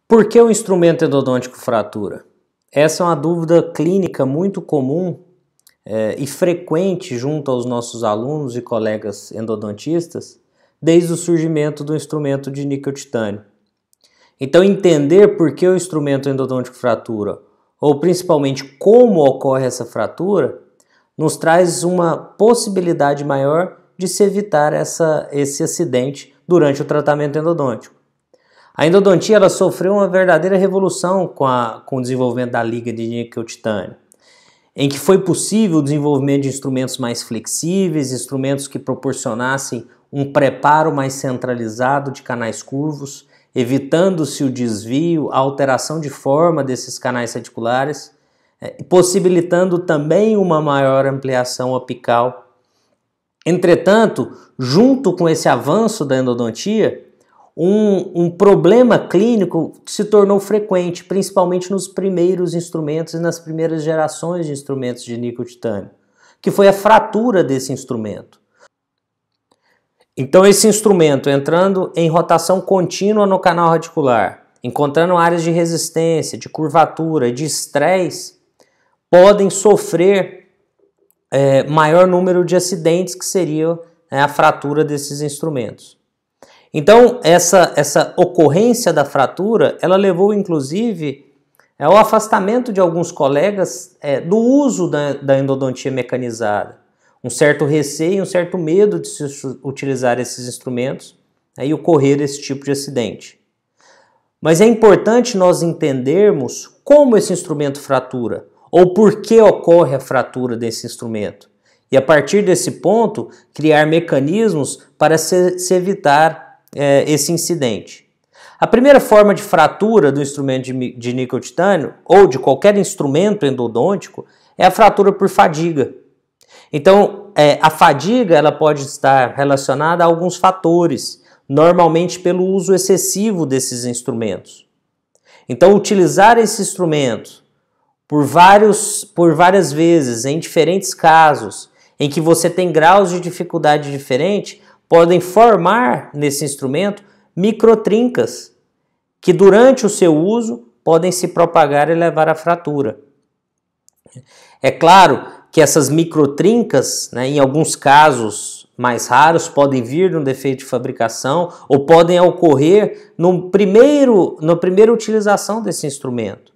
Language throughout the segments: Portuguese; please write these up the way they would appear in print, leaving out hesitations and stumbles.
Por que o instrumento endodôntico fratura? Essa é uma dúvida clínica muito comum e frequente junto aos nossos alunos e colegas endodontistas desde o surgimento do instrumento de níquel-titânio. Então, entender por que o instrumento endodôntico fratura, ou principalmente como ocorre essa fratura, nos traz uma possibilidade maior de se evitar esse acidente durante o tratamento endodôntico. A endodontia ela sofreu uma verdadeira revolução com o desenvolvimento da liga de níquel-titânio, em que foi possível o desenvolvimento de instrumentos mais flexíveis, instrumentos que proporcionassem um preparo mais centralizado de canais curvos, evitando-se o desvio, a alteração de forma desses canais reticulares, possibilitando também uma maior ampliação apical. Entretanto, junto com esse avanço da endodontia, um problema clínico se tornou frequente, principalmente nos primeiros instrumentos e nas primeiras gerações de instrumentos de níquel-titânio, que foi a fratura desse instrumento. Então, esse instrumento entrando em rotação contínua no canal radicular, encontrando áreas de resistência, de curvatura, de estresse, podem sofrer maior número de acidentes, que seria a fratura desses instrumentos. Então, essa ocorrência da fratura, ela levou inclusive ao afastamento de alguns colegas do uso da endodontia mecanizada. Um certo receio, um certo medo de se utilizar esses instrumentos e ocorrer esse tipo de acidente. Mas é importante nós entendermos como esse instrumento fratura, ou por que ocorre a fratura desse instrumento. E a partir desse ponto, criar mecanismos para se evitar esse incidente. A primeira forma de fratura do instrumento de níquel-titânio, ou de qualquer instrumento endodôntico, é a fratura por fadiga. Então, a fadiga ela pode estar relacionada a alguns fatores, normalmente pelo uso excessivo desses instrumentos. Então, utilizar esse instrumento por várias vezes, em diferentes casos, em que você tem graus de dificuldade diferentes, podem formar nesse instrumento microtrincas, que durante o seu uso podem se propagar e levar à fratura. É claro que essas microtrincas, em alguns casos mais raros, podem vir de um defeito de fabricação ou podem ocorrer na primeira utilização desse instrumento.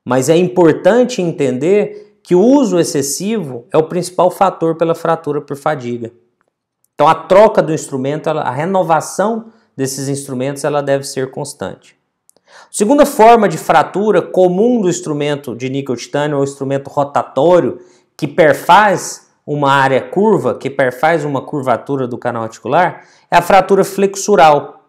Mas é importante entender que o uso excessivo é o principal fator pela fratura por fadiga. Então, a troca do instrumento, a renovação desses instrumentos, ela deve ser constante. Segunda forma de fratura comum do instrumento de níquel-titânio, ou instrumento rotatório, que perfaz uma área curva, que perfaz uma curvatura do canal articular, é a fratura flexural.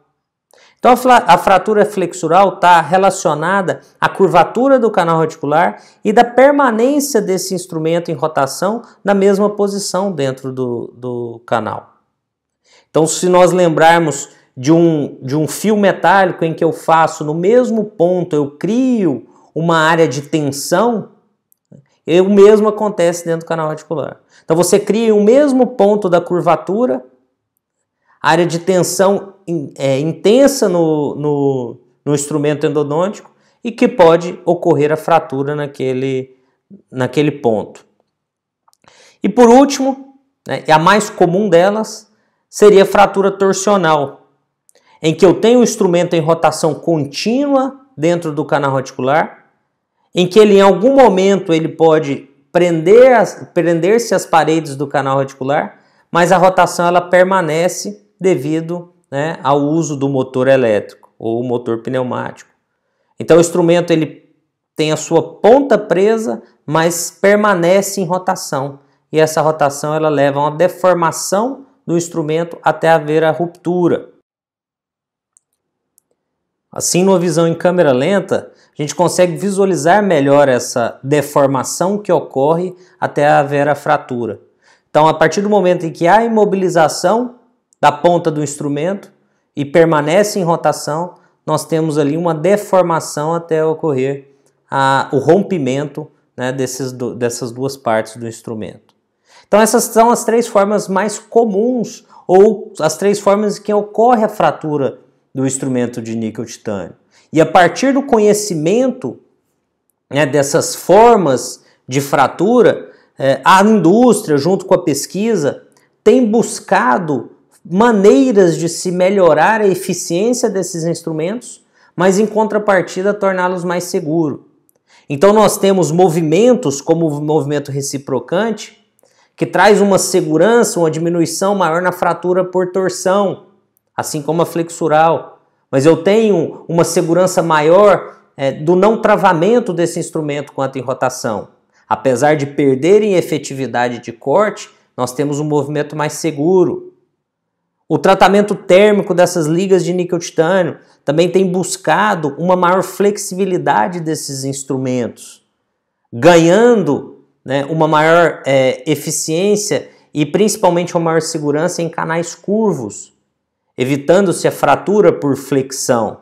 Então, a fratura flexural está relacionada à curvatura do canal radicular e da permanência desse instrumento em rotação na mesma posição dentro do canal. Então, se nós lembrarmos de um fio metálico em que eu faço no mesmo ponto, eu crio uma área de tensão, o mesmo acontece dentro do canal radicular. Então, você cria o mesmo ponto da curvatura, área de tensão intensa no instrumento endodôntico e que pode ocorrer a fratura naquele ponto. E por último, a mais comum delas, seria a fratura torsional, em que eu tenho um instrumento em rotação contínua dentro do canal radicular, em que ele em algum momento ele pode prender-se às paredes do canal radicular, mas a rotação ela permanece devido ao uso do motor elétrico ou motor pneumático. Então o instrumento ele tem a sua ponta presa, mas permanece em rotação, e essa rotação ela leva a uma deformação do instrumento até haver a ruptura. Assim, numa visão em câmera lenta, a gente consegue visualizar melhor essa deformação que ocorre até haver a fratura. Então, a partir do momento em que há imobilização da ponta do instrumento e permanece em rotação, nós temos ali uma deformação até ocorrer o rompimento dessas duas partes do instrumento. Então essas são as três formas mais comuns, ou as três formas em que ocorre a fratura do instrumento de níquel-titânio. E a partir do conhecimento, né, dessas formas de fratura, a indústria, junto com a pesquisa, tem buscado maneiras de se melhorar a eficiência desses instrumentos, mas em contrapartida torná-los mais seguros. Então nós temos movimentos como o movimento reciprocante, que traz uma segurança, uma diminuição maior na fratura por torção, assim como a flexural. Mas eu tenho uma segurança maior do não travamento desse instrumento quanto em rotação. Apesar de perder em efetividade de corte, nós temos um movimento mais seguro. O tratamento térmico dessas ligas de níquel-titânio também tem buscado uma maior flexibilidade desses instrumentos, ganhando, né, uma maior eficiência e principalmente uma maior segurança em canais curvos, evitando-se a fratura por flexão.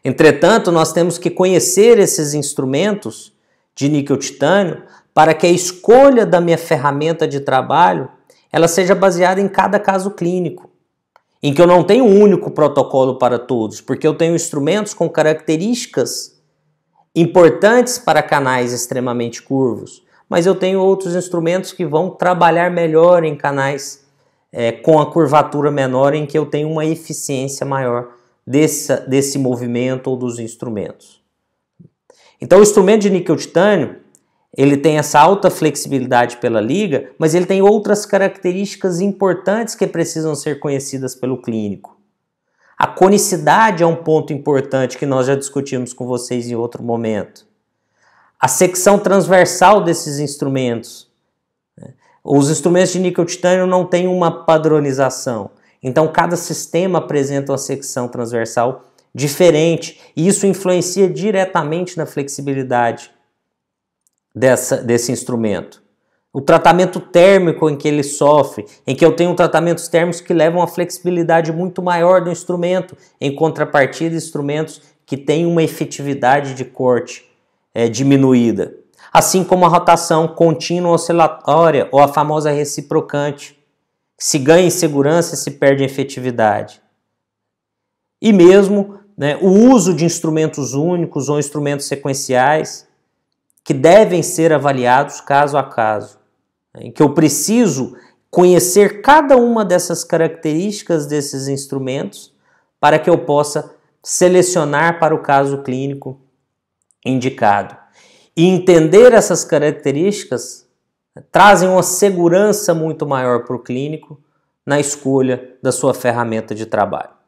Entretanto, nós temos que conhecer esses instrumentos de níquel-titânio para que a escolha da minha ferramenta de trabalho ela seja baseada em cada caso clínico, em que eu não tenho um único protocolo para todos, porque eu tenho instrumentos com características importantes para canais extremamente curvos, mas eu tenho outros instrumentos que vão trabalhar melhor em canais com a curvatura menor, em que eu tenho uma eficiência maior desse movimento ou dos instrumentos. Então o instrumento de níquel-titânio ele tem essa alta flexibilidade pela liga, mas ele tem outras características importantes que precisam ser conhecidas pelo clínico. A conicidade é um ponto importante que nós já discutimos com vocês em outro momento. A secção transversal desses instrumentos. Os instrumentos de níquel-titânio não têm uma padronização, então cada sistema apresenta uma secção transversal diferente e isso influencia diretamente na flexibilidade desse instrumento. O tratamento térmico em que ele sofre, em que eu tenho tratamentos térmicos que levam a flexibilidade muito maior do instrumento, em contrapartida instrumentos que têm uma efetividade de corte diminuída. Assim como a rotação contínua oscilatória ou a famosa reciprocante, que se ganha em segurança e se perde em efetividade. E mesmo, né, o uso de instrumentos únicos ou instrumentos sequenciais, que devem ser avaliados caso a caso, em que eu preciso conhecer cada uma dessas características desses instrumentos para que eu possa selecionar para o caso clínico indicado. E entender essas características trazem uma segurança muito maior para o clínico na escolha da sua ferramenta de trabalho.